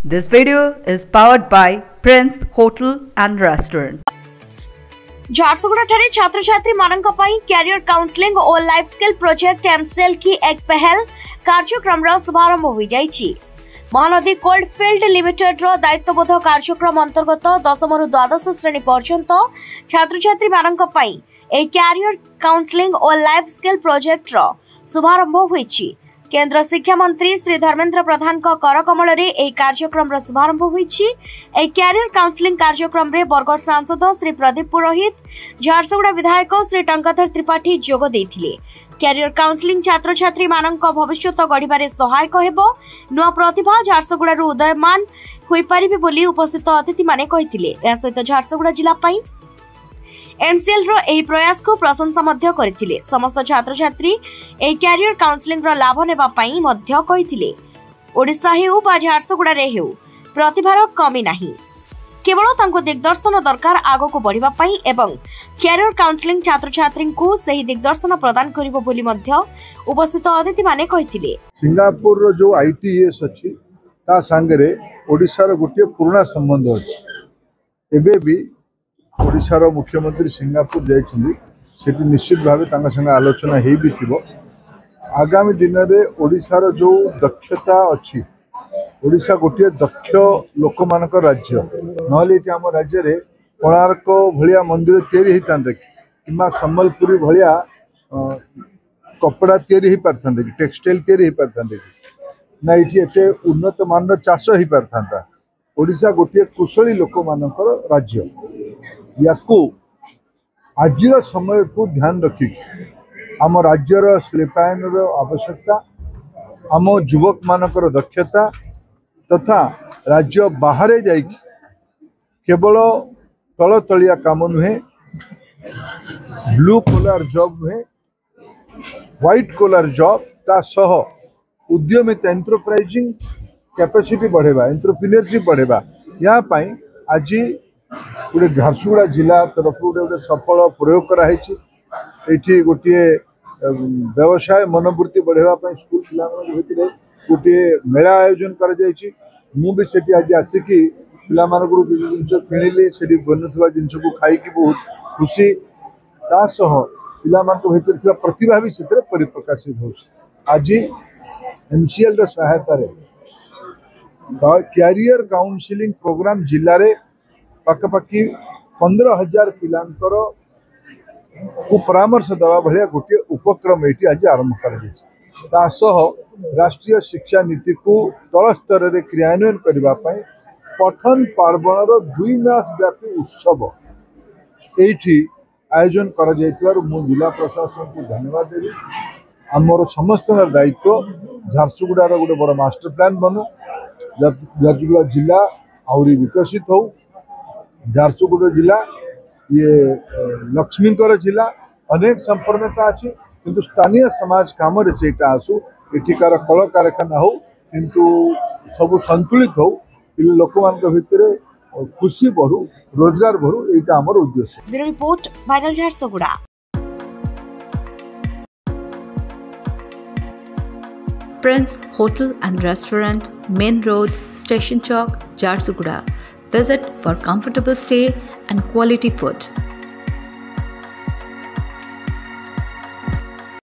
This video is powered by Prince Hotel and Restaurant. Jharsuguda ठारे छात्र छात्री मानक कैरियर काउंसलिंग और लाइफ स्किल प्रोजेक्ट एमसीएल की एक पहल कार्यक्रम शुभारंभ हो जाइछि। महानदी कोल्ड फील्ड लिमिटेड रो दायित्वबोध कार्यक्रम अंतर्गत 10 रु 12 श्रेणी पर्यंत छात्र छात्री मानक कैरियर काउंसलिंग और लाइफ स्किल प्रोजेक्ट रो शुभारंभ होइछि। केंद्र शिक्षा मंत्री श्री धर्मेंद्र प्रधान का करकमल रे कार्यक्रम शुभारंभ होइछि। कैरियर काउंसलिंग कार्यक्रम रे बरगढ़ सांसद श्री प्रदीप पुरोहित, झारसुगुड़ा विधायक श्री टंकाधर त्रिपाठी जोग देथिले। कैरियर काउंसलिंग छात्र छात्री मानक भविष्यत गढ़िबारे सहायक हेबो। नुआ प्रतिभा झारसुगुड़ा रु उदयमान होई परिबे बोली उपस्थित अतिथि माने कहिथिले। या सहित झारसुगुड़ा जिला पई एमसीएल रो एही प्रयास को प्रशंसा मध्य करथिले। समस्त छात्र छात्री ए कैरियर काउंसलिंग रो लाभ नेबा पई मध्य कहिथिले। ओडिसा हेउ बा झारसुगुड़ा रे हेउ प्रतिभार कमी नाही, केवल तांको दिग्दर्शन दरकार आगो को बढ़िबा पई एवं कैरियर काउंसलिंग छात्र छात्री को सही दिग्दर्शन प्रदान करिवो बोली मध्य उपस्थित अतिथि माने कहिथिले। सिंगापुर रो जो आईटीएस अछि ता संगे ओडिसा रो गोटे पुराना संबंध अछि। एबे भी ओडिशा रो मुख्यमंत्री सिंगापुर जाइछिली, सेठी निश्चित भावे तांका संगे आलोचना हेई भी थिबो। आगामी दिन रे ओडिशा रो जो दक्षता अछि, ओडिशा गोटे दक्ष लोक मानक राज्य नहले एटी हम राज्य रे कोणार्क भलिया मंदिर तैयारी हेतांते किमा सम्बलपुरी भलिया कपड़ा तैयारी हे परथांते, टेक्सटाइल तैयारी हे परथांते ना एटी एते उन्नत मान चाष हे परथांता। ओडिशा गोटे कुशली लोक मानकर राज्य। याकू आजिर समय को ध्यान रखी आम राज्यर शिल्पायन आवश्यकता, आम युवक मानकर दक्षता तथा राज्य बाहर जाई केवल तल तलिया काम नुहे, ब्लू कलर जॉब नुहे, व्हाइट कलर जॉब ता सह उद्यमिता एंटरप्राइजिंग कैपेसिटी बढ़ेबा, एंटरप्रेन्योरशिप बढ़ेबा। या पाई आज गोटे झारसुगुड़ा जिला तरफ गोटे सफल प्रयोग कराई। एठी गोटे व्यवसाय मनोवृत्ति बढ़ेबा स्कूल पिला गोटे मेला आयोजन कर मुझे सेठी आज आसिकी पिला जिन किणिली से बनुवा जिनस को खाई बहुत खुशी तासह पिला भर प्रतिभा भी से परिप्रकाशित हो। आज एमसीएल सहायता कैरियर काउंसलिंग प्रोग्राम जिले में पाखापाखि 15,000 पिलांकर को परामर्श देवा भाया गोटे उपक्रम ये आज आरंभ कर राष्ट्रीय शिक्षा नीति को तल स्तर में क्रियान्वयन करने पठन पार्वण 2 मास व्यापी उत्सव ये आयोजन कर जिला प्रशासन को धन्यवाद देवी। आमर समस्त दायित्व झारसुगुड़ार गोटे बड़ मास्टर प्लान बनू, झारसुगुड़ा जिला आहरी विकसित हो। झारसुगुड़ा जिला ये लक्ष्मीकर जिला अनेक संपन्नता अच्छी किंतु स्थानीय समाज काम से आसू एठिकार कल कारखाना हो किंतु सब संतुलित हो, लोक मान भितर खुशी बढ़ू, रोजगार बढ़ू, यहाँ आमर उद्देश्य। Bureau report viral Jharsuguda. Prince Hotel and Restaurant, Main Road, Station Chowk, Jharsuguda. Visit for comfortable stay and quality food.